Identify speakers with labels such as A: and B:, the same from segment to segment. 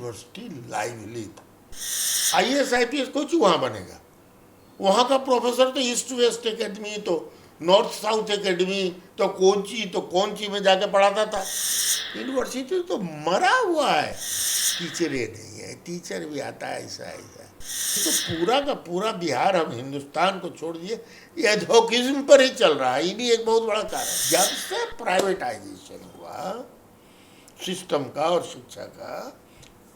A: University lively था। IAS IPS कुछ वहाँ बनेगा, वहाँ का प्रोफेसर तो ईस्ट वेस्ट एकेडमी, तो नॉर्थ साउथ एकेडमी, तो कौन सी में जाके पढ़ाता था। यूनिवर्सिटी तो मरा हुआ है, टीचरें नहीं है, टीचर भी आता है ऐसा ऐसा। तो पूरा का पूरा बिहार, हम हिंदुस्तान को छोड़ दिए, ये एडवोकेज्म पर ही चल रहा है। ये भी एक बहुत बड़ा कारण। जब से प्राइवेटाइजेशन हुआ सिस्टम का और शिक्षा का,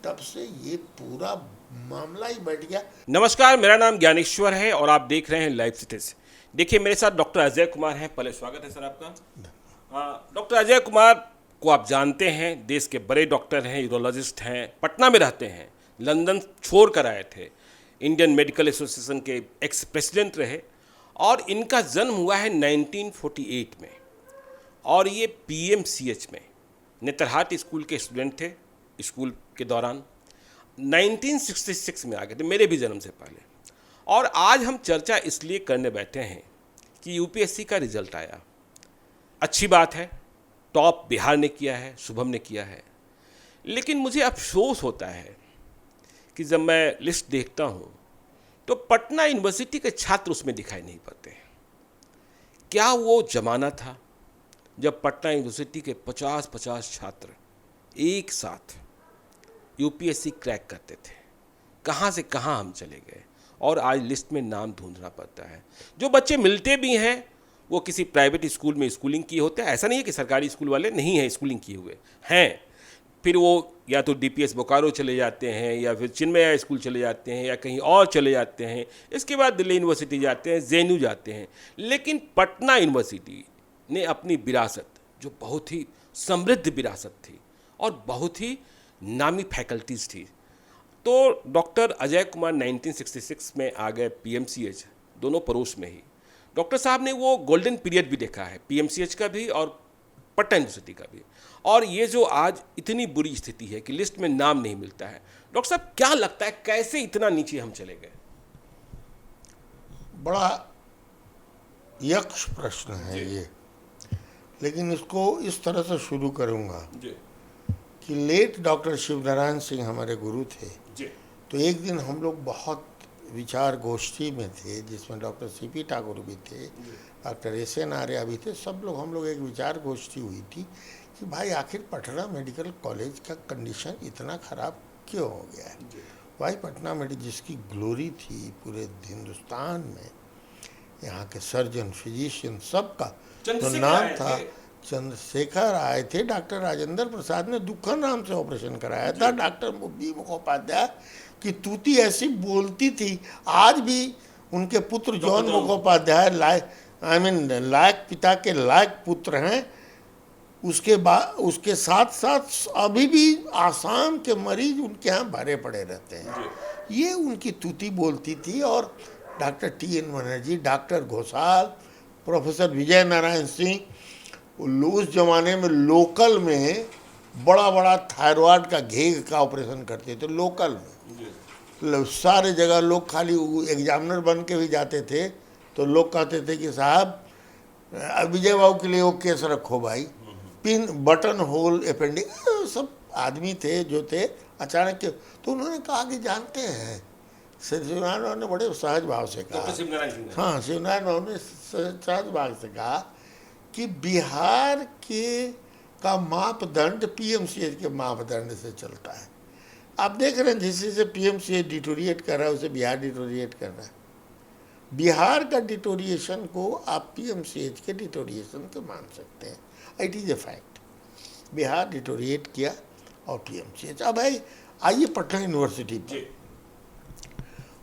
A: तब से ये पूरा मामला ही बैठ गया।
B: नमस्कार, मेरा नाम ज्ञानेश्वर है और आप देख रहे हैं लाइव सिटीज। देखिए, मेरे साथ डॉक्टर अजय कुमार हैं। पहले स्वागत है सर आपका। डॉक्टर अजय कुमार को आप जानते हैं, देश के बड़े डॉक्टर हैं, यूरोलॉजिस्ट हैं, पटना में रहते हैं, लंदन छोड़ कर आए थे, इंडियन मेडिकल एसोसिएशन के एक्स प्रेसिडेंट रहे और इनका जन्म हुआ है 1948 में और ये PMCH में नेतरहाट स्कूल के स्टूडेंट थे। स्कूल के दौरान 1966 में आ गए थे, मेरे भी जन्म से पहले। और आज हम चर्चा इसलिए करने बैठे हैं कि UPSC का रिजल्ट आया। अच्छी बात है, टॉप बिहार ने किया है, शुभम ने किया है, लेकिन मुझे अफसोस होता है कि जब मैं लिस्ट देखता हूँ तो पटना यूनिवर्सिटी के छात्र उसमें दिखाई नहीं पड़ते। क्या वो ज़माना था जब पटना यूनिवर्सिटी के 50-50 छात्र एक साथ UPSC क्रैक करते थे? कहाँ से कहाँ हम चले गए और आज लिस्ट में नाम ढूंढना पड़ता है। जो बच्चे मिलते भी हैं वो किसी प्राइवेट स्कूल में स्कूलिंग किए होते हैं। ऐसा नहीं है कि सरकारी स्कूल वाले नहीं हैं, स्कूलिंग किए हुए हैं। फिर वो या तो DPS बोकारो चले जाते हैं या फिर चिन्मया स्कूल चले जाते हैं या कहीं और चले जाते हैं। इसके बाद दिल्ली यूनिवर्सिटी जाते हैं, JNU जाते हैं। लेकिन पटना यूनिवर्सिटी ने अपनी विरासत, जो बहुत ही समृद्ध विरासत थी और बहुत ही नामी फैकल्टीज़ थी, तो डॉक्टर अजय कुमार 1966 में आ गए PMCH, दोनों पड़ोस में ही। डॉक्टर साहब ने वो गोल्डन पीरियड भी देखा है, PMCH का भी और पटना यूनिवर्सिटी का भी। और ये जो आज इतनी बुरी स्थिति है कि लिस्ट में नाम नहीं मिलता है, डॉक्टर साहब क्या लगता है कैसे इतना नीचे हम चले गए?
A: बड़ा यक्ष प्रश्न है ये, लेकिन इसको इस तरह से शुरू करूंगा कि लेट डॉक्टर शिवनारायण सिंह हमारे गुरु थे
B: जी।
A: तो एक दिन हम लोग बहुत विचार गोष्ठी में थे, जिसमें डॉक्टर CP ठाकुर भी थे, डॉक्टर SN आर्या भी थे। सब लोग हम लोग एक विचार गोष्ठी हुई थी कि भाई आखिर पटना मेडिकल कॉलेज का कंडीशन इतना ख़राब क्यों हो गया है। भाई पटना मेडिकल जिसकी ग्लोरी थी पूरे हिंदुस्तान में, यहाँ के सर्जन फिजिशियन सबका तो नाम था। चंद्रशेखर आए थे, डॉक्टर राजेंद्र प्रसाद ने दुखा नाम से ऑपरेशन कराया था, डॉक्टर B मुखोपाध्याय की तूती ऐसी बोलती थी। आज भी उनके पुत्र जॉन मुखोपाध्याय लायक पिता के लायक पुत्र हैं। उसके साथ साथ अभी भी आसाम के मरीज उनके यहाँ भरे पड़े रहते हैं। ये उनकी तूती बोलती थी। और doctor TN Banerjee, doctor Ghoshal, professor Vijay Narayan Singh उस जमाने में लोकल में बड़ा बड़ा थायराइड का घेग का ऑपरेशन करते थे लोकल में। सारे जगह लोग खाली एग्जामिनर बन के भी जाते थे तो लोग कहते थे कि साहब विजय बाबू के लिए वो केस रखो भाई, पिन बटन होल अपेंडिक्स। सब आदमी थे जो थे अचानक के, तो उन्होंने कहा कि जानते हैं, शिवनारायण बाबू ने बड़े सहज भाव से कहा, हाँ शिवनारायण बाबू ने सहज भाव से कहा कि बिहार के का मापदंड PMCH के मापदंड से चलता है। आप देख रहे हैं जिस से PMCH डिटोरिएट कर रहा है उसे बिहार डिटोरिएट कर रहा है। बिहार का डिटोरिएशन को आप PMCH के डिटोरिएशन को मान सकते हैं, it is a fact. Bihar deteriorate किया और PMCH। अब भाई आइए पटना यूनिवर्सिटी पर।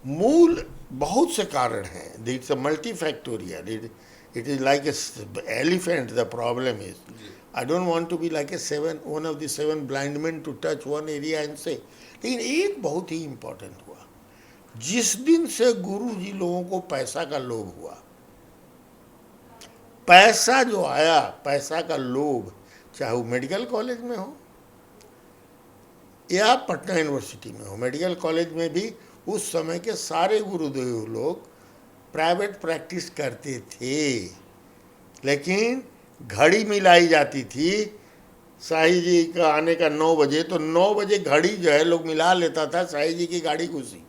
A: मूल बहुत से कारण हैं, it's a multifactorial, it is like an elephant. The problem is I don't want to be like one of the 7 blind men to touch one area and say। लेकिन एक बहुत ही इम्पोर्टेंट हुआ, जिस दिन से गुरु जी लोगों को पैसा का लोभ हुआ, पैसा जो आया, पैसा का लोभ, चाहे वो मेडिकल कॉलेज में हो या पटना यूनिवर्सिटी में हो। मेडिकल कॉलेज में भी उस समय के सारे गुरुदेव लोग प्राइवेट प्रैक्टिस करते थे, लेकिन घड़ी मिलाई जाती थी शाही जी का आने का 9 बजे, तो 9 बजे घड़ी जो है लोग मिला लेता था, शाही जी की गाड़ी घुसी।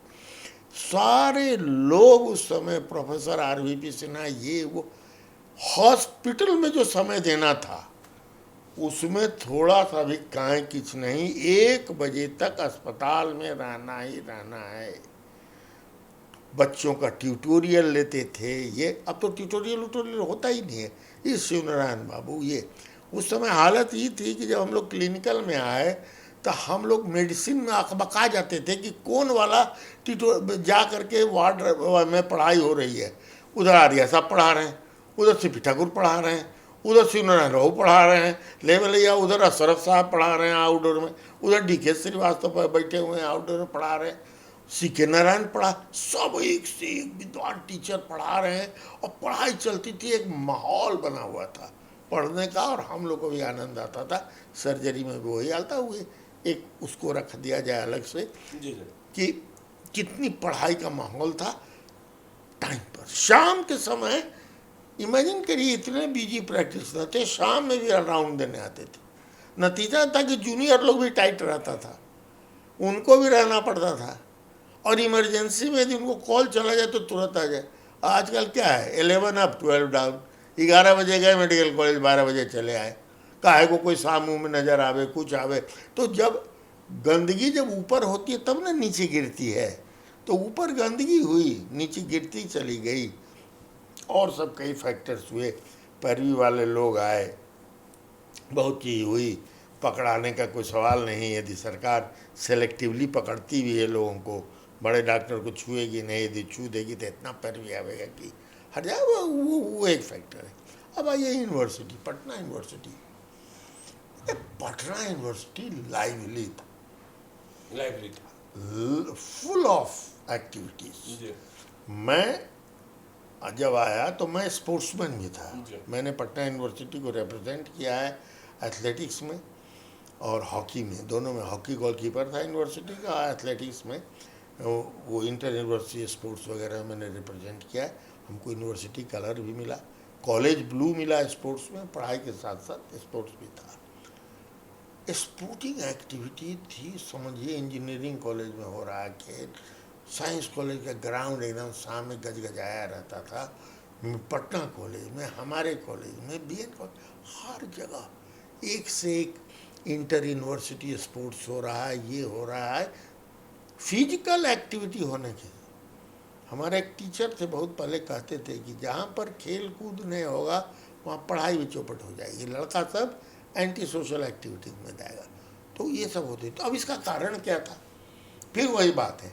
A: सारे लोग उस समय प्रोफेसर RVP सिन्हा ये वो, हॉस्पिटल में जो समय देना था उसमें थोड़ा सा भी काहे किच नहीं। 1 बजे तक अस्पताल में रहना ही रहना है। बच्चों का ट्यूटोरियल लेते थे ये, अब तो ट्यूटोरियल होता ही नहीं है। ये शिवनारायण बाबू, ये उस समय हालत ये थी कि जब हम लोग क्लिनिकल में आए तो हम लोग मेडिसिन में अकबका जाते थे कि कौन वाला जा करके वार्ड में पढ़ाई हो रही है। उधर आर्या साहब पढ़ा रहे हैं, उधर सीपी ठाकुर पढ़ा रहे हैं, उधर शिवनारायण राव पढ़ा रहे हैं लेवलिया, उधर अशरफ साहब पढ़ा रहे हैं आउटडोर में, उधर DK श्रीवास्तव बैठे हुए हैं आउटडोर में पढ़ा रहे हैं, CK नारायण पढ़ा, सब एक से एक विद्वान टीचर पढ़ा रहे हैं और पढ़ाई चलती थी। एक माहौल बना हुआ था पढ़ने का और हम लोग को भी आनंद आता था। सर्जरी में भी वही आता हुए एक उसको रख दिया जाए अलग से कि कितनी पढ़ाई का माहौल था टाइम पर। शाम के समय इमेजिन करिए, इतने बिजी प्रैक्टिस थे, शाम में भी राउंड देने आते थे। नतीजा था कि जूनियर लोग भी टाइट रहता था, उनको भी रहना पड़ता था, और इमरजेंसी में यदि उनको कॉल चला जाए तो तुरंत आ जाए। आजकल क्या है, 11 अप 12 डाउन। 11 बजे गए मेडिकल कॉलेज, 12 बजे चले आए। काहे को कोई सामू में नज़र आवे, कुछ आवे। तो जब गंदगी जब ऊपर होती है तब ना नीचे गिरती है, तो ऊपर गंदगी हुई, नीचे गिरती चली गई, और सब कई फैक्टर्स हुए। पैरवी वाले लोग आए, बहुत चीज़ हुई, पकड़ाने का कोई सवाल नहीं। यदि सरकार सेलेक्टिवली पकड़ती भी है लोगों को, बड़े डॉक्टर को छुएगी नहीं, यदि छू देगी तो इतना पैरवी आवेगा कि हट जाए, वो एक फैक्टर है। अब आइए university, Patna university. Patna university lively था, फुल ऑफ एक्टिविटीज। मैं जब आया तो मैं स्पोर्ट्समैन भी था। मैंने पटना यूनिवर्सिटी को रिप्रेजेंट किया है एथलेटिक्स में और हॉकी में, दोनों में। हॉकी गोलकीपर था यूनिवर्सिटी का, एथलेटिक्स में वो इंटर यूनिवर्सिटी स्पोर्ट्स वगैरह मैंने रिप्रेजेंट किया है। हमको यूनिवर्सिटी कलर भी मिला, कॉलेज ब्लू मिला स्पोर्ट्स में, पढ़ाई के साथ साथ स्पोर्ट्स भी था। स्पोर्टिंग एक्टिविटी थी, समझिए इंजीनियरिंग कॉलेज में हो रहा है खेल, साइंस कॉलेज का ग्राउंड एकदम सामने गजगजाया रहता था। पटना कॉलेज में, हमारे कॉलेज में, BN कॉलेज, हर जगह एक से एक इंटर यूनिवर्सिटी स्पोर्ट्स हो रहा है, ये हो रहा है। फिजिकल एक्टिविटी होने के, हमारे एक टीचर थे बहुत पहले, कहते थे कि जहाँ पर खेल कूद नहीं होगा वहाँ पढ़ाई भी चौपट हो जाएगी, लड़का सब एंटी सोशल एक्टिविटीज में जाएगा। तो ये सब होते। तो अब इसका कारण क्या था? फिर वही बात है,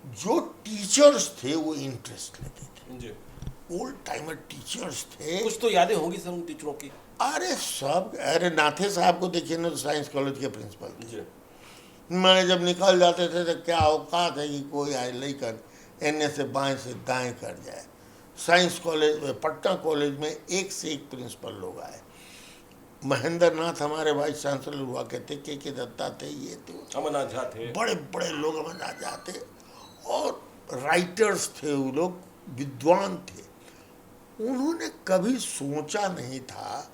A: जो टीचर्स थे वो इंटरेस्ट लेते थे, ओल्ड टाइमर टीचर्स थे।
B: कुछ तो यादें होंगी सर उन टीचरों की?
A: अरे सब, अरे नाथे साहब को देखिए ना, साइंस कॉलेज के प्रिंसिपल थे। मैं जब निकल जाते थे तो क्या औकात है कि कोई आए लेकर एने से बाएं से दाएं कर जाए। साइंस कॉलेज में, पटना कॉलेज में एक से एक प्रिंसिपल लोग आए। महेंद्र नाथ हमारे वाइस चांसलर हुआ करते, के दत्ता थे, ये थे,
B: अमरनाथ झा थे,
A: बड़े बड़े लोग अमरनाथ झा थे, और राइटर्स थे, वो लोग विद्वान थे। उन्होंने कभी सोचा नहीं था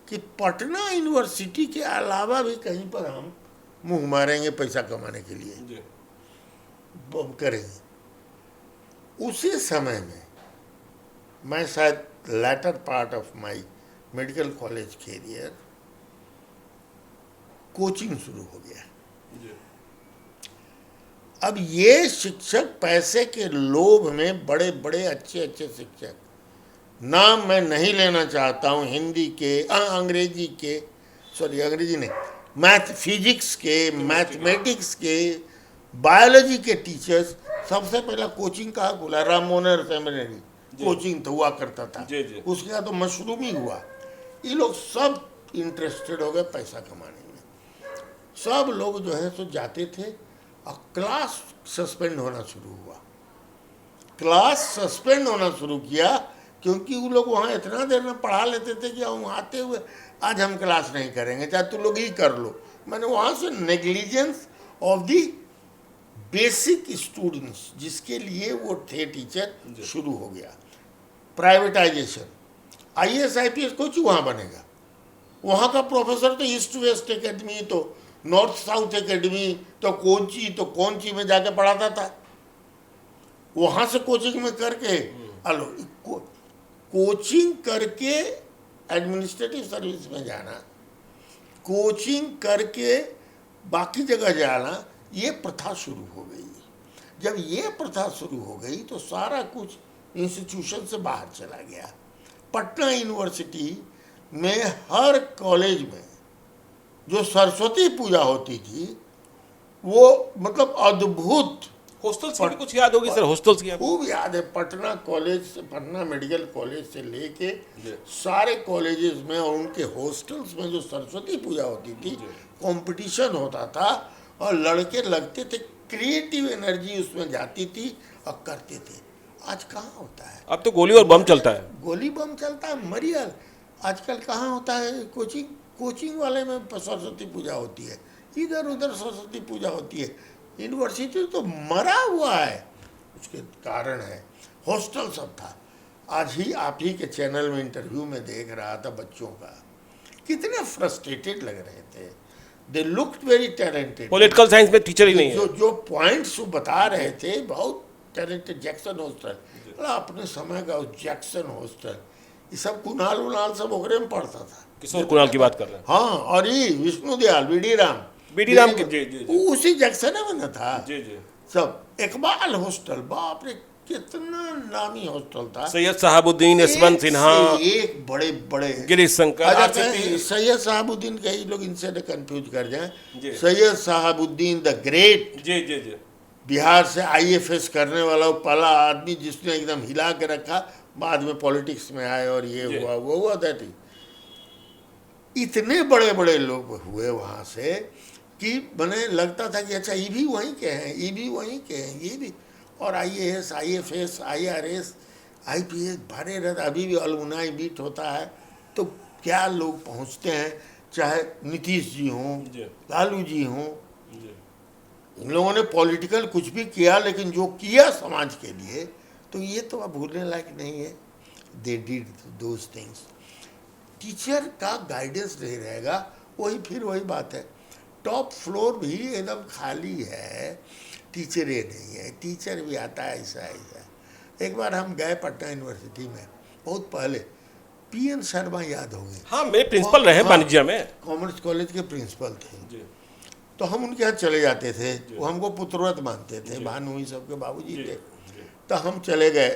A: कि पटना यूनिवर्सिटी के अलावा भी कहीं पर हम मुंह मारेंगे पैसा कमाने के लिए, करेंगे। उसी समय में मैं शायद later part of my medical college career, coaching शुरू हो गया। अब ये शिक्षक पैसे के लोभ में, बड़े बड़े अच्छे अच्छे शिक्षक, नाम मैं नहीं लेना चाहता हूँ, हिंदी के, अंग्रेजी के, सॉरी अंग्रेजी नहीं, मैथ फिजिक्स के, मैथमेटिक्स के, बायोलॉजी के टीचर्स। सबसे पहला कोचिंग कहाँ खुला? राम मनोहर सेमिनरी कोचिंग तो हुआ करता था, उसके बाद तो मशरूम ही हुआ। ये लोग सब इंटरेस्टेड हो गए पैसा कमाने में। सब लोग जो है सो जाते थे, और क्लास सस्पेंड होना शुरू हुआ। क्लास सस्पेंड होना शुरू किया क्योंकि वो लोग वहाँ इतना देर में पढ़ा लेते थे कि हम आते हुए आज हम क्लास नहीं करेंगे, चाहे तुम लोग ही कर लो। मैंने वहाँ से negligence of the basic students, जिसके लिए वो थे टीचर, शुरू हो गया। प्राइवेटाइजेशन, IAS IPS कोच वहाँ बनेगा, वहाँ का प्रोफेसर तो ईस्ट वेस्ट एकेडमी, तो नॉर्थ साउथ एकेडमी, तो कौन ची में जाके पढ़ाता था। वहाँ से कोचिंग में करके कोचिंग करके एडमिनिस्ट्रेटिव सर्विस में जाना, कोचिंग करके बाकी जगह जाना, ये प्रथा शुरू हो गई। जब ये प्रथा शुरू हो गई तो सारा कुछ इंस्टीट्यूशन से बाहर चला गया। पटना यूनिवर्सिटी में हर कॉलेज में जो सरस्वती पूजा होती थी वो मतलब अद्भुत।
B: हॉस्टल्स की भी कुछ याद होगी सर? हॉस्टल्स की
A: खूब याद है। पटना कॉलेज से, पटना मेडिकल कॉलेज से लेके सारे कॉलेजेस में और उनके हॉस्टल्स में जो सरस्वती पूजा होती थी, कंपटीशन होता था और लड़के लगते थे, क्रिएटिव एनर्जी उसमें जाती थी और करते थे। आज कहाँ होता है?
B: अब तो गोली और बम चलता है।
A: गोली बम चलता है, मरियल। आजकल कहाँ होता है? कोचिंग वाले में सरस्वती पूजा होती है, इधर उधर सरस्वती पूजा होती है। यूनिवर्सिटी तो मरा हुआ है। उसके कारण है हॉस्टल सब था। आज ही आप ही के चैनल में इंटरव्यू में देख रहा था बच्चों का, कितने फ्रस्ट्रेटेड लग रहे थे। They looked very talented.
B: Political science में टीचर ही नहीं है।
A: जो पॉइंट्स वो बता रहे थे, बहुत टैलेंटेड। जैक्सन हॉस्टल, अपने समय का जैक्सन हॉस्टल, ये सब कुणाल उनाल सब ओकरे में पढ़ता था।
B: किशोर कुणाल की बात कर रहे हैं?
A: हाँ, और ये विष्णुदयाल बीडी राम
B: के जी
A: उसी जैक्सन में न था।
B: जी जी।
A: सब इकबाल हॉस्टल, बाप रे कितना नामी हॉस्टल था।
B: सैयद साहबुद्दीन, यशवंत सिन्हा,
A: एक बड़े बड़े
B: गिरीश शंकर,
A: सैयद साहबुद्दीन, कई लोग इनसे न कंफ्यूज कर जाएं। सैयद साहबुद्दीन द ग्रेट,
B: जी जी जी,
A: बिहार से IFS करने वाला पहला आदमी जिसने एकदम हिला के रखा। बाद में पॉलिटिक्स में आए और ये हुआ वो हुआ था। इतने बड़े बड़े लोग हुए वहाँ से कि मैंने लगता था कि अच्छा ये भी वहीं के हैं, ये भी वहीं के हैं, ये भी। और IAS, IFS, IRS, IPS भरे रहते। अभी भी अलमुनाई मीट होता है तो क्या लोग पहुँचते हैं, चाहे नीतीश जी हों, लालू जी हों। इन लोगों ने पॉलिटिकल कुछ भी किया, लेकिन जो किया समाज के लिए, तो ये तो अब भूलने लायक नहीं है। They did those things. Teacher का गाइडेंस नहीं रहेगा, वही बात है। टॉप फ्लोर भी एकदम खाली है, टीचरें नहीं है। टीचर भी आता है ऐसा। एक बार हम गए पटना यूनिवर्सिटी में, बहुत पहले। PN शर्मा याद होंगे?
B: हाँ, मेरे प्रिंसिपल रहे वाणिज्य में,
A: कॉमर्स कॉलेज के प्रिंसिपल थे। तो हम उनके यहाँ चले जाते थे। वो हमको पुत्रवत मानते थे, भानु सबके बाबूजी थे। तो हम चले गए,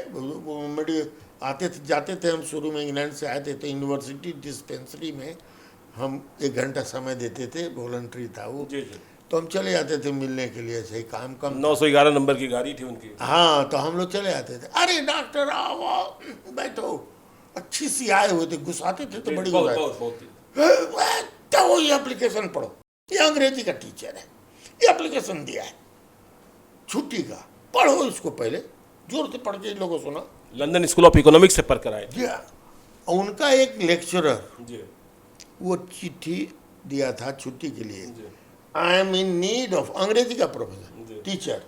A: आते थे जाते थे। हम शुरू में इंग्लैंड से आए थे, तो यूनिवर्सिटी डिस्पेंसरी में हम 1 घंटा समय देते थे, वॉलंटरी था वो। तो हम चले जाते थे मिलने के लिए, सही काम कम।
B: 911 नंबर की गाड़ी थी उनकी।
A: हाँ, तो हम लोग चले जाते थे। अरे डॉक्टर आओ बैठो, अच्छी सी आए हुए थे, घुसाते थे तो बड़ी तो वो ये एप्लीकेशन पढ़ो, ये अंग्रेजी का टीचर है, ये एप्लीकेशन दिया है छुट्टी का, पढ़ो इसको। पहले जोर से पढ़ के इन लोगों को सुना।
B: लंदन स्कूल ऑफ इकोनॉमिक्स से पढ़कर आए।
A: जी। उनका एक लेक्चरर वो चिट्ठी दिया था छुट्टी के लिए। I am in need of, अंग्रेजी का professor teacher,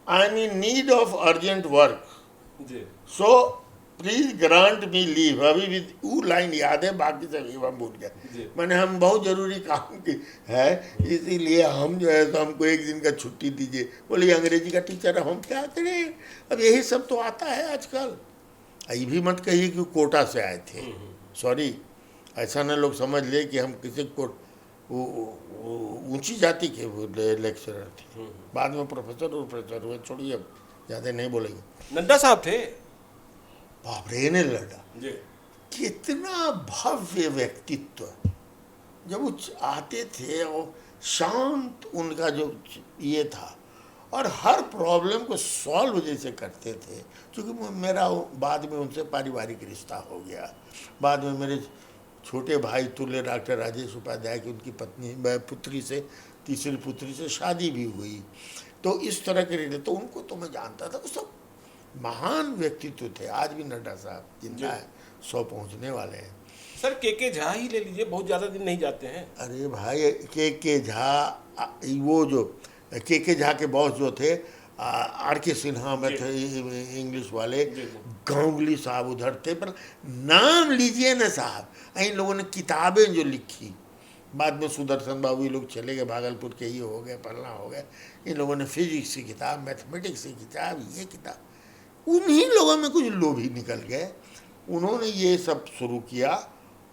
A: I am in need of urgent work, so please grant me leave. अभी भी वो लाइन याद है, बाकी सब हम भूल गए। मैंने हम बहुत जरूरी काम की है, इसीलिए हम जो है तो हमको 1 दिन का छुट्टी दीजिए। बोले अंग्रेजी का टीचर है, हम क्या करें? अब यही सब तो आता है आजकल। ये भी मत कहिए कि कोटा से आए थे, सॉरी, ऐसा ना लोग समझ ले कि हम किसी को ऊंची जाति के लेक्चरर थे। बाद में प्रोफेसर हुए। छोड़िए, अब ज़्यादा नहीं बोलेंगे।
B: नड्डा साहब थे।
A: बाप रे, ने लड़ा, कितना भव्य व्यक्तित्व। जब वो आते थे और शांत उनका जो ये था, और हर प्रॉब्लम को सॉल्व जैसे करते थे। क्योंकि मेरा बाद में उनसे पारिवारिक रिश्ता हो गया। बाद में मेरे छोटे भाई तुल्य डॉक्टर राजेश उपाध्याय की उनकी पत्नी पुत्री से, तीसरी पुत्री से शादी भी हुई। तो इस तरह के रिश्ते, तो उनको तो मैं जानता था। वो सब महान व्यक्तित्व थे। आज भी नड्डा साहब जिंदा है, 100 पहुंचने वाले हैं।
B: सर के झा ही ले लीजिए, बहुत ज़्यादा दिन नहीं जाते हैं।
A: अरे भाई, के झा, वो जो के झा के बॉस जो थे, आर के सिन्हा में थे इंग्लिश वाले, गांगुली साहब उधर थे, पर नाम लीजिए ना साहब। इन लोगों ने किताबें जो लिखी, बाद में सुदर्शन बाबू ये लोग चले गए, भागलपुर के ही हो गए, पलना हो गए। इन लोगों ने फिजिक्स की किताब, मैथमेटिक्स की किताब, ये किताब, उन्हीं लोगों में कुछ लोभी निकल गए, उन्होंने ये सब शुरू किया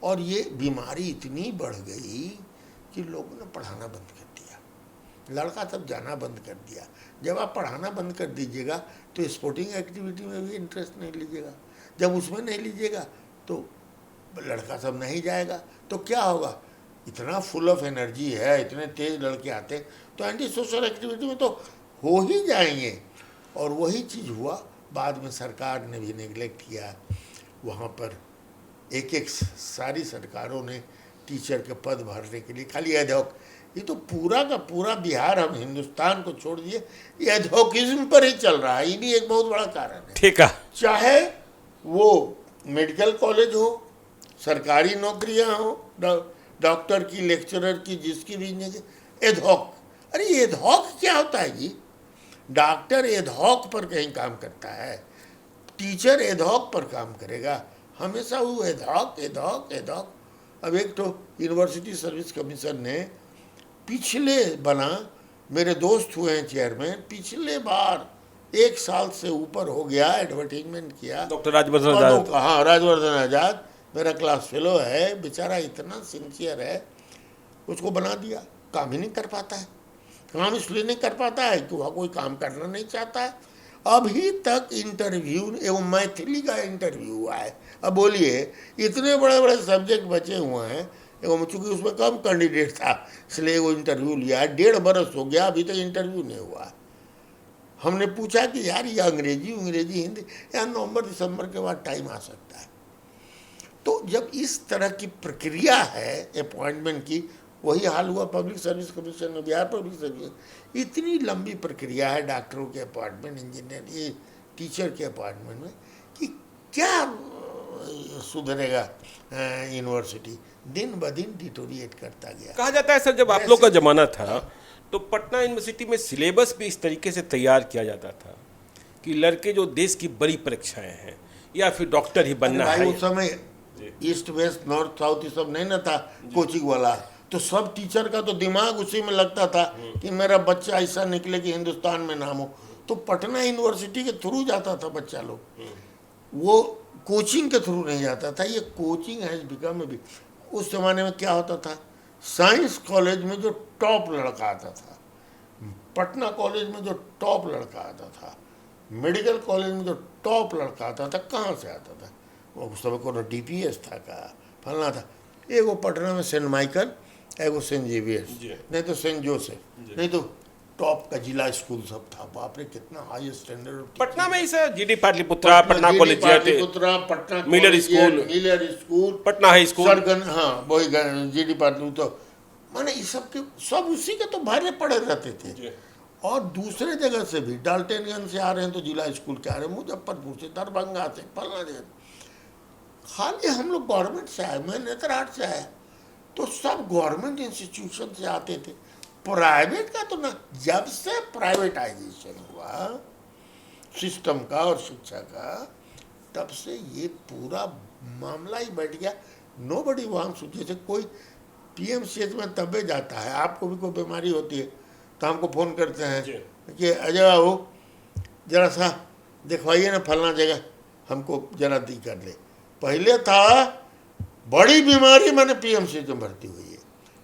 A: और ये बीमारी इतनी बढ़ गई कि लोगों ने पढ़ाना बंद कर दिया, लड़का सब जाना बंद कर दिया। जब आप पढ़ाना बंद कर दीजिएगा तो स्पोर्टिंग एक्टिविटी में भी इंटरेस्ट नहीं लीजिएगा, जब उसमें नहीं लीजिएगा तो लड़का सब नहीं जाएगा, तो क्या होगा? इतना फुल ऑफ एनर्जी है, इतने तेज लड़के आते हैं, तो एंटी सोशल एक्टिविटी में तो हो ही जाएंगे। और वही चीज़ हुआ, बाद में सरकार ने भी नेगलेक्ट किया। वहाँ पर एक एक सारी सरकारों ने टीचर के पद भरने के लिए खाली एडहॉक, ये तो पूरा का पूरा बिहार, हम हिंदुस्तान को छोड़ दिए, ये एडहॉकिज्म पर ही चल रहा है। ये भी एक बहुत बड़ा कारण है।
B: ठीक है,
A: चाहे वो मेडिकल कॉलेज हो, सरकारी नौकरियां हो, डॉक्टर की, लेक्चरर की, जिसकी भी एडहॉक। अरे एडहॉक क्या होता है जी? डॉक्टर एडहॉक पर कहीं काम करता है, टीचर एडहॉक पर काम करेगा, हमेशा वो एडहॉक एडहॉक एडहॉक। अब एक तो यूनिवर्सिटी सर्विस कमीशन ने पिछले बना, मेरे दोस्त हुए हैं चेयरमैन, पिछले बार 1 साल से ऊपर हो गया, एडवर्टीजमेंट किया।
B: डॉक्टर राजवर्धन आजाद,
A: हाँ राजवर्धन आजाद मेरा क्लास फेलो है, बेचारा इतना सिंसियर है, उसको बना दिया। काम ही नहीं कर पाता है। काम इसलिए नहीं कर पाता है कि वह कोई काम करना नहीं चाहता है। अभी तक इंटरव्यू, एवं मैथिली का इंटरव्यू हुआ है। अब बोलिए, इतने बड़े बड़े सब्जेक्ट बचे हुए हैं, एवं चूँकि उसमें कम कैंडिडेट था इसलिए वो इंटरव्यू लिया है। 1.5 बरस हो गया, अभी तक इंटरव्यू नहीं हुआ। हमने पूछा कि यार ये अंग्रेजी हिंदी, या नवंबर दिसंबर के बाद टाइम आ सकता है। तो जब इस तरह की प्रक्रिया है अपॉइंटमेंट की, वही हाल हुआ पब्लिक सर्विस कमीशन में, बिहार पब्लिक सर्विस। इतनी लंबी प्रक्रिया है डॉक्टरों के अपॉइंटमेंट, इंजीनियर, ये टीचर के अपॉइंटमेंट में, कि क्या सुधरेगा? यूनिवर्सिटी दिन ब दिन डिटोरिएट करता गया।
B: कहा जाता है सर, जब आप लोग का जमाना था तो पटना यूनिवर्सिटी में सिलेबस भी इस तरीके से तैयार किया जाता था कि लड़के जो देश की बड़ी परीक्षाएं हैं या फिर डॉक्टर ही बनना है।
A: उस समय ईस्ट वेस्ट नॉर्थ साउथ ये सब नहीं ना था, कोचिंग वाला, तो सब टीचर का तो दिमाग उसी में लगता था कि मेरा बच्चा ऐसा निकले कि हिंदुस्तान में नाम हो। तो पटना यूनिवर्सिटी के थ्रू जाता था बच्चा लोग, वो कोचिंग के थ्रू नहीं जाता था। ये कोचिंग हैज बिकम भी। उस जमाने में क्या होता था, साइंस कॉलेज में जो टॉप लड़का आता था, पटना कॉलेज में जो टॉप लड़का आता था, मेडिकल कॉलेज में जो टॉप लड़का आता था, कहाँ से आता था? वो उस समय को DPS था का फलना था। एगो पटना में सेंट माइकल, एगो सेंट जेवियर्स, नहीं तो सेंट जोसेफ, नहीं तो टॉप का जिला स्कूल सब था। बाप रे, कितना हाई स्टैंडर्ड।
B: पटना में ही sir GD Pataliputra, Patna college,
A: Patna
B: Miller school, Patna high school,
A: सरगन, हाँ वही GD पाटलिपुत्रा, तो माने ये सब के सब उसी के तो भरे पड़े रहते थे। और दूसरे जगह से भी, डाल्टनगंज से आ रहे हैं तो जिला स्कूल के आ रहे हैं, मुजफ्फरपुर से, दरभंगा से, फलना जगह। खाली हम लोग गवर्नमेंट से आए, मैं नेतरहाट से आया, तो सब गवर्नमेंट इंस्टीट्यूशन से आते थे। प्राइवेट का तो ना, जब से प्राइवेटाइजेशन हुआ सिस्टम का और शिक्षा का, तब से ये पूरा मामला ही बैठ गया। नोबडी वांट्स, जैसे कोई PMCH में तबे जाता है, आपको भी कोई बीमारी होती है तो हमको फ़ोन करते हैं कि अजय बाबू जरा सा दिखवाइए ना फलना जगह, हमको जरा दी कर ले। पहले था बड़ी बीमारी मैंने PMCH में भर्ती हुई है,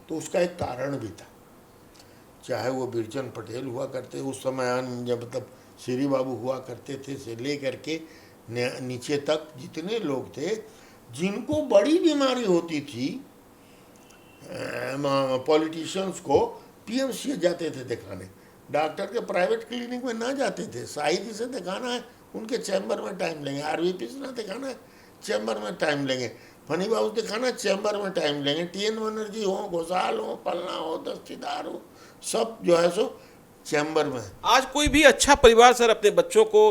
A: तो उसका एक कारण भी था। चाहे वो बिरचंद पटेल हुआ करते उस समय, जब मतलब श्री बाबू हुआ करते थे, से ले करके नीचे तक जितने लोग थे जिनको बड़ी बीमारी होती थी, पॉलिटिशियंस को PMCH जाते थे दिखाने। डॉक्टर के प्राइवेट क्लिनिक में ना जाते थे। शाही जी से दिखाना है, उनके चैम्बर में टाइम लेंगे। RVP से ना दिखाना है, चैम्बर में टाइम लेंगे। फनी बाबू दिखाना, चैम्बर में टाइम लेंगे। TN बनर्जी हो, घोषाल हो, पलना हो, दस्तीदार हो, सब जो है सो चैम्बर में।
B: आज कोई भी अच्छा परिवार सर अपने बच्चों को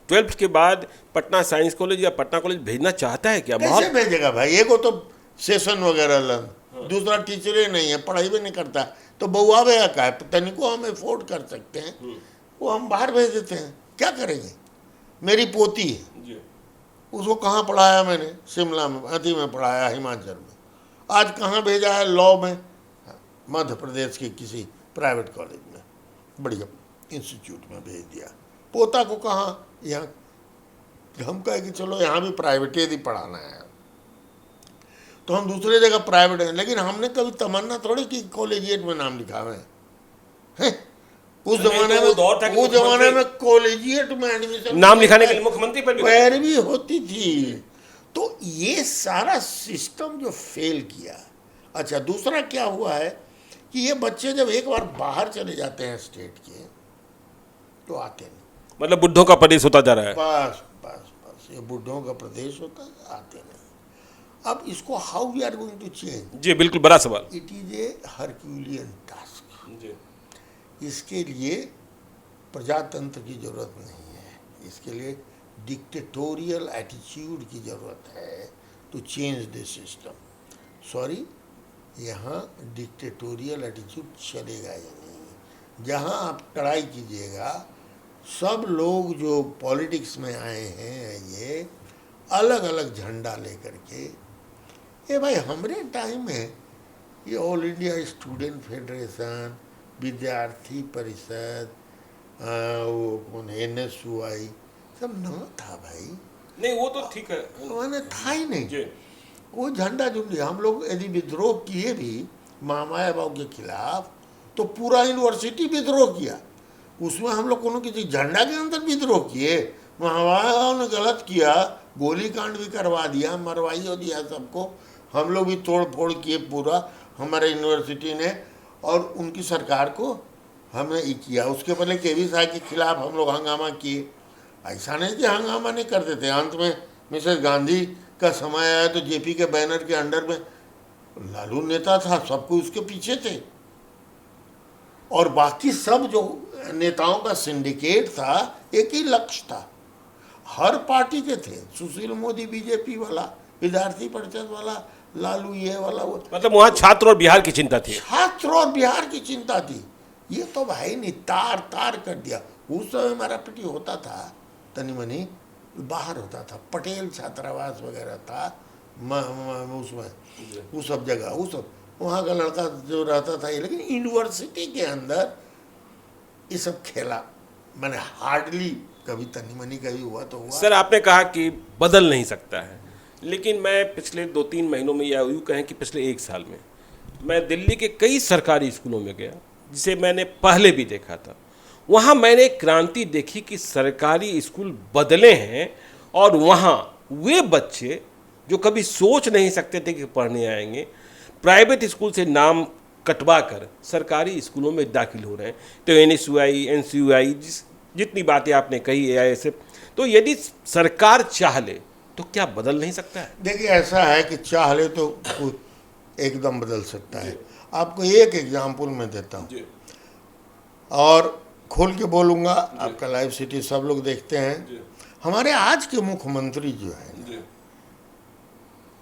B: 12th के बाद पटना साइंस कॉलेज या पटना कॉलेज भेजना चाहता है क्या?
A: कैसे भेजेगा भाई? एक तो सेशन वगैरह लन, दूसरा टीचर ही नहीं है, पढ़ाई भी नहीं करता, तो बउआ भैया का है, तनिको हम अफोर्ड कर सकते हैं वो हम बाहर भेज देते हैं। क्या करेंगे? मेरी पोती है,
B: जी
A: उसको कहाँ पढ़ाया मैंने? शिमला में, अति में पढ़ाया, हिमाचल में। आज कहाँ भेजा है? लॉ में, मध्य प्रदेश के किसी प्राइवेट कॉलेज में, बढ़िया इंस्टीट्यूट में भेज दिया। पोता को कहाँ? यहाँ। हम कहे कि चलो यहाँ भी प्राइवेट ही पढ़ाना है, तो हम दूसरे जगह प्राइवेट हैं। लेकिन हमने कभी तमन्ना थोड़ी कि कॉलेजिएट में नाम लिखा हुआ है। उस जमाने में, उस जमाने में कॉलेजिएट में एडमिशन
B: नाम लिखाने के लिए मुख्यमंत्री पर भी
A: पैरवी होती थी। तो ये सारा सिस्टम जो फेल किया। अच्छा, दूसरा क्या हुआ है कि ये बच्चे जब एक बार बाहर चले जाते हैं स्टेट के, तो आते नहीं।
B: मतलब बुढ़ों का प्रदेश होता जा रहा है।
A: बस बस बस, ये बुढ़ों का प्रदेश होता है, आते नहीं। अब इसको how we are going to change?
B: जी बिल्कुल, बड़ा सवाल।
A: It is a herculean task.
B: जी
A: इसके लिए प्रजातंत्र की जरूरत नहीं है, इसके लिए डिक्टेटोरियल एटीट्यूड की जरूरत है to change this system. Sorry, यहाँ डिक्टेटोरियल एटीट्यूड चलेगा ही नहीं। जहाँ आप कड़ाई कीजिएगा, सब लोग जो पॉलिटिक्स में आए हैं ये अलग अलग झंडा लेकर के, ये भाई हमारे टाइम में ये ऑल इंडिया स्टूडेंट फेडरेशन, विद्यार्थी परिषद, वो कौन, NSUI, सब न था भाई।
B: नहीं, वो तो ठीक है,
A: मैंने था ही नहीं।
B: जी
A: वो झंडा झुंडी, हम लोग यदि विद्रोह किए भी महामाया बाबू के खिलाफ, तो पूरा यूनिवर्सिटी विद्रोह किया। उसमें हम लोग कोनो किसी झंडा के अंदर विद्रोह किए? महामाया बाबू ने गलत किया, गोली कांड भी करवा दिया, मरवाई हो दिया सबको। हम लोग भी तोड़ फोड़ किए पूरा, हमारे यूनिवर्सिटी ने, और उनकी सरकार को हमने ये किया। उसके पहले केवी साहब के खिलाफ हम लोग हंगामा किए। ऐसा नहीं कि हंगामा नहीं करते थे। अंत में मिसेस गांधी का समय आया तो जेपी के बैनर के अंडर में लालू नेता था, सबको उसके पीछे थे, और बाकी सब जो नेताओं का सिंडिकेट था, एक ही लक्ष्य था, हर पार्टी के थे। सुशील मोदी बीजेपी वाला, विद्यार्थी परिषद वाला, लालू ये वाला वो।
B: मतलब वहाँ छात्र और बिहार की चिंता थी।
A: छात्र और बिहार की चिंता थी। ये तो भाई नहीं, तार तार कर दिया। उस समय हमारा पिटी होता था, तनी मनी बाहर होता था, पटेल छात्रावास वगैरह था उसमें, वो सब जगह, वो सब वहाँ का लड़का जो रहता था ये। लेकिन यूनिवर्सिटी के अंदर ये सब खेला मैंने हार्डली कभी, तनी मनी कभी हुआ तो हुआ।
B: सर, आपने कहा कि बदल नहीं सकता है, लेकिन मैं पिछले 2-3 महीनों में, या यूँ कहें कि पिछले 1 साल में, मैं दिल्ली के कई सरकारी स्कूलों में गया, जिसे मैंने पहले भी देखा था। वहाँ मैंने एक क्रांति देखी कि सरकारी स्कूल बदले हैं, और वहाँ वे बच्चे जो कभी सोच नहीं सकते थे कि पढ़ने आएंगे, प्राइवेट स्कूल से नाम कटवा कर सरकारी स्कूलों में दाखिल हो रहे हैं। तो NSUI, NCUI, जितनी बातें आपने कही, AISF, तो यदि सरकार चाह ले तो क्या बदल नहीं सकता है?
A: देखिए, ऐसा है कि चाह ले तो एकदम बदल सकता है। आपको एक एग्जाम्पल मैं देता हूँ, और खोल के बोलूँगा, आपका लाइव सिटी सब लोग देखते हैं। हमारे आज के मुख्यमंत्री जो है,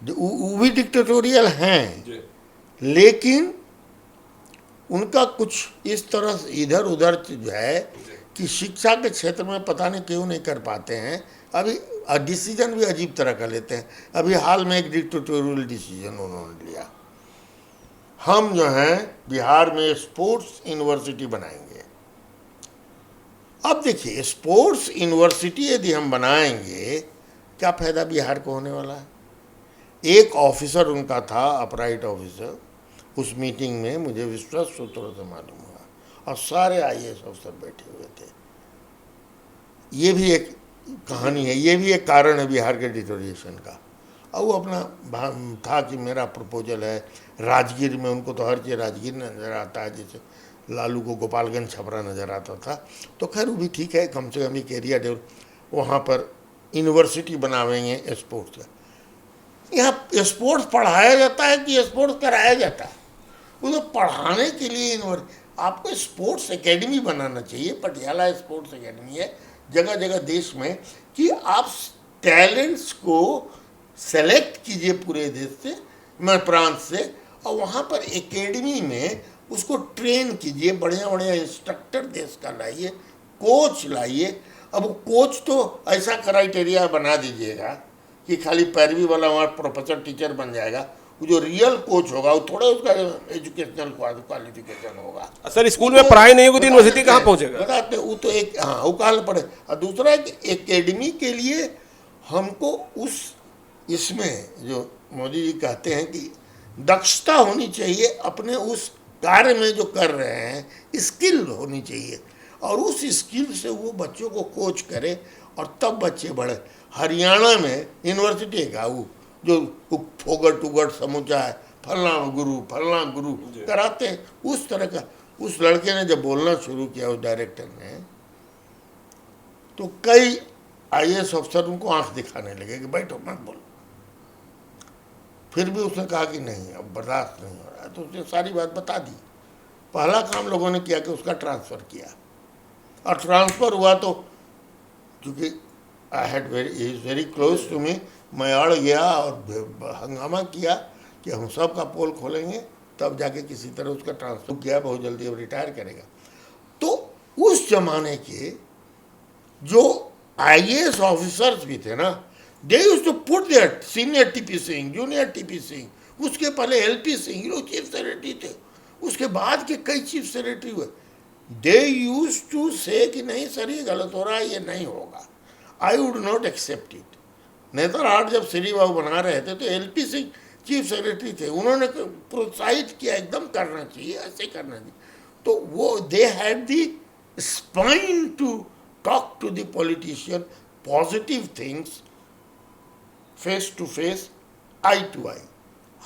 A: वो भी डिक्टेटोरियल हैं, लेकिन उनका कुछ इस तरह से इधर उधर जो है कि शिक्षा के क्षेत्र में पता नहीं क्यों नहीं कर पाते हैं। अभी डिसीजन भी अजीब तरह का लेते हैं। अभी हाल में एक डिक्टेटोरियल डिसीजन उन्होंने लिया, हम जो हैं बिहार में स्पोर्ट्स यूनिवर्सिटी बनाएंगे। अब देखिए, स्पोर्ट्स यूनिवर्सिटी यदि हम बनाएंगे, क्या फायदा बिहार को होने वाला है? एक ऑफिसर उनका था, अपराइट ऑफिसर, उस मीटिंग में मुझे विश्वास सूत्रों से मालूम हुआ, और सारे IAS अफसर बैठे हुए थे। ये भी एक कहानी है, ये भी एक कारण है बिहार के डिटोरिएशन का। और वो अपना था कि मेरा प्रपोजल है राजगीर में, उनको तो हर चीज़ राजगीर नज़र आता है, जैसे लालू को गोपालगंज छपरा नज़र आता था। तो खैर वो भी ठीक है, कम से कम एक एरिया डेवलप, वहाँ पर यूनिवर्सिटी बनावेंगे स्पोर्ट्स का। यहाँ स्पोर्ट्स पढ़ाया जाता है कि स्पोर्ट्स कराया जाता है? वो तो पढ़ाने के लिए आपको स्पोर्ट्स एकेडमी बनाना चाहिए। पटियाला स्पोर्ट्स एकेडमी है जगह जगह देश में, कि आप टैलेंट्स को सेलेक्ट कीजिए पूरे देश से, प्रांत से, और वहाँ पर एकेडमी में उसको ट्रेन कीजिए, बढ़िया बढ़िया इंस्ट्रक्टर देश का लाइए, कोच लाइए। अब कोच तो ऐसा क्राइटेरिया बना दीजिएगा कि खाली पैरवी वाला वहाँ प्रोफेसर टीचर बन जाएगा। वो जो रियल कोच होगा वो थोड़ा उसका एजुकेशनल क्वालिफिकेशन होगा।
B: सर स्कूल में पढ़ाई नहीं होगी तो यूनिवर्सिटी कहाँ पहुँचेगा?
A: बताते वो तो एक, हाँ, वो काल पड़े। और दूसरा है कि एकेडमी के लिए हमको उस इसमें जो मोदी जी कहते हैं कि दक्षता होनी चाहिए, अपने उस कार्य में जो कर रहे हैं स्किल होनी चाहिए, और उस स्किल से वो बच्चों को कोच करे और तब बच्चे बढ़े। हरियाणा में यूनिवर्सिटी का वो जो फोगट उगट समूचा है, फलना गुरु कराते हैं, उस तरह का। उस लड़के ने जब बोलना शुरू किया उस डायरेक्टर ने, तो कई आईएएस अफसर उनको आंख दिखाने लगे कि बैठो मत बोलो। फिर भी उसने कहा कि नहीं अब बर्दाश्त नहीं हो रहा है, तो उसने सारी बात बता दी। पहला काम लोगों ने किया कि उसका ट्रांसफ़र किया, और ट्रांसफ़र हुआ तो क्योंकि I had very close to me, मैं अड़ गया और हंगामा किया कि हम सब का पोल खोलेंगे, तब जाके किसी तरह उसका ट्रांसफ़र किया। बहुत जल्दी अब रिटायर करेगा। तो उस जमाने के जो आईएएस ऑफिसर्स भी थे ना, they used to put their senior TP Singh, junior TP Singh, उसके पहले एलपी सिंह, ये लोग चीफ सेक्रेटरी थे, उसके बाद के कई चीफ सेक्रेटरी हुए। दे यूज टू से कि नहीं सर ये गलत हो रहा है, ये नहीं होगा, I would not accept it. Netarhat जब श्री बाबू बना रहे थे तो एलपी सिंह चीफ सेक्रेटरी थे, उन्होंने प्रोत्साहित किया एकदम करना चाहिए, ऐसे करना चाहिए। तो वो they had the spine to talk to the politician positive things face to face, eye to eye.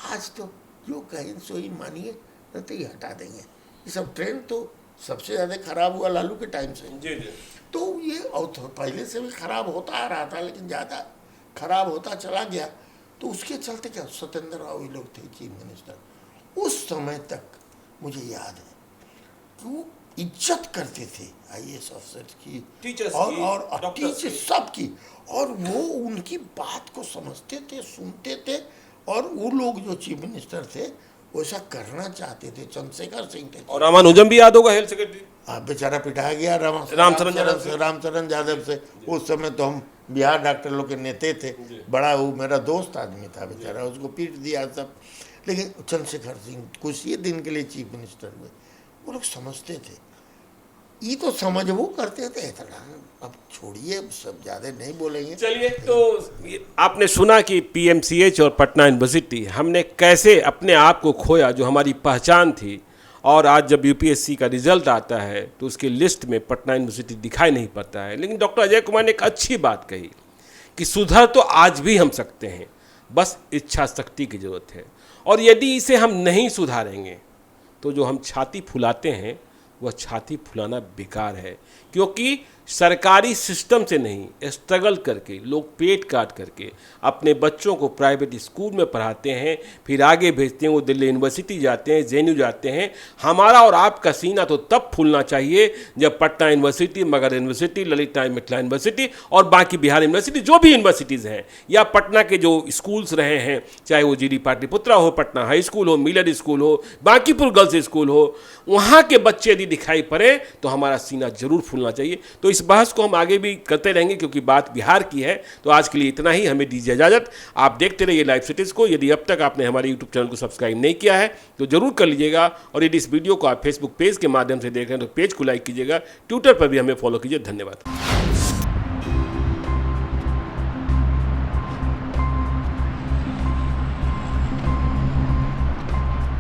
A: आज तो जो कहें सो ही मानिए, नहीं तो ये हटा देंगे। ये सब ट्रेंड तो सबसे ज़्यादा खराब हुआ लालू के टाइम से।
B: जी जी।
A: तो ये और तो पहले से भी खराब होता आ रहा था, लेकिन ज़्यादा खराब होता चला गया। तो उसके चलते क्या सत्येंद्र राव ये लोग थे चीफ मिनिस्टर, उस समय तक मुझे याद है कि वो इज्जत करते थे आईएएस अफसर की,
B: टीचर्स
A: और टीचर सब की, और वो उनकी बात को समझते थे, सुनते थे। और वो लोग जो चीफ मिनिस्टर थे वैसा करना चाहते थे। चंद्रशेखर सिंह थे,
B: और रामानुजम भी याद होगा हेल्थ सेक्रेटरी।
A: बेचारा पिटाया गया रामचरण यादव से। उस समय तो हम बिहार डॉक्टर लोग के नेता थे, बड़ा वो मेरा दोस्त आदमी था बेचारा, उसको पीट दिया सब। लेकिन चंद्रशेखर सिंह कुछ ये दिन के लिए चीफ मिनिस्टर हुए, वो लोग समझते थे, ये तो समझ वो करते थे इतना। अब छोड़िए, सब ज़्यादा नहीं बोलेंगे।
B: चलिए, तो आपने सुना कि पीएमसीएच और पटना यूनिवर्सिटी हमने कैसे अपने आप को खोया, जो हमारी पहचान थी। और आज जब यूपीएससी का रिजल्ट आता है तो उसकी लिस्ट में पटना यूनिवर्सिटी दिखाई नहीं पड़ता है। लेकिन डॉक्टर अजय कुमार ने एक अच्छी बात कही कि सुधार तो आज भी हम सकते हैं, बस इच्छा शक्ति की ज़रूरत है। और यदि इसे हम नहीं सुधारेंगे तो जो हम छाती फुलाते हैं वह छाती फुलाना बेकार है, क्योंकि सरकारी सिस्टम से नहीं, स्ट्रगल करके लोग पेट काट करके अपने बच्चों को प्राइवेट स्कूल में पढ़ाते हैं, फिर आगे भेजते हैं, वो दिल्ली यूनिवर्सिटी जाते हैं, जेएनयू जाते हैं। हमारा और आपका सीना तो तब फूलना चाहिए जब Patna university, Magadh university, Lalit Narayan Mithila university और बाकी बिहार यूनिवर्सिटी, जो भी यूनिवर्सिटीज़ हैं, या पटना के जो स्कूल्स रहे हैं, चाहे वो जीडी पाटलिपुत्रा हो, पटना हाई स्कूल हो, मिलर स्कूल हो, बांकीपुर गर्ल्स स्कूल हो, वहाँ के बच्चे यदि दिखाई पड़े तो हमारा सीना जरूर फूलना चाहिए। तो इस बहस को हम आगे भी करते रहेंगे, क्योंकि बात बिहार की है। तो आज के लिए इतना ही, हमें दीजिए इजाज़त। आप देखते रहिए लाइव सिटीज़ को। यदि अब तक आपने हमारे यूट्यूब चैनल को सब्सक्राइब नहीं किया है तो जरूर कर लीजिएगा, और यदि इस वीडियो को आप फेसबुक पेज के माध्यम से देख रहे हैं तो पेज को लाइक कीजिएगा, ट्विटर पर भी हमें फॉलो कीजिए। धन्यवाद।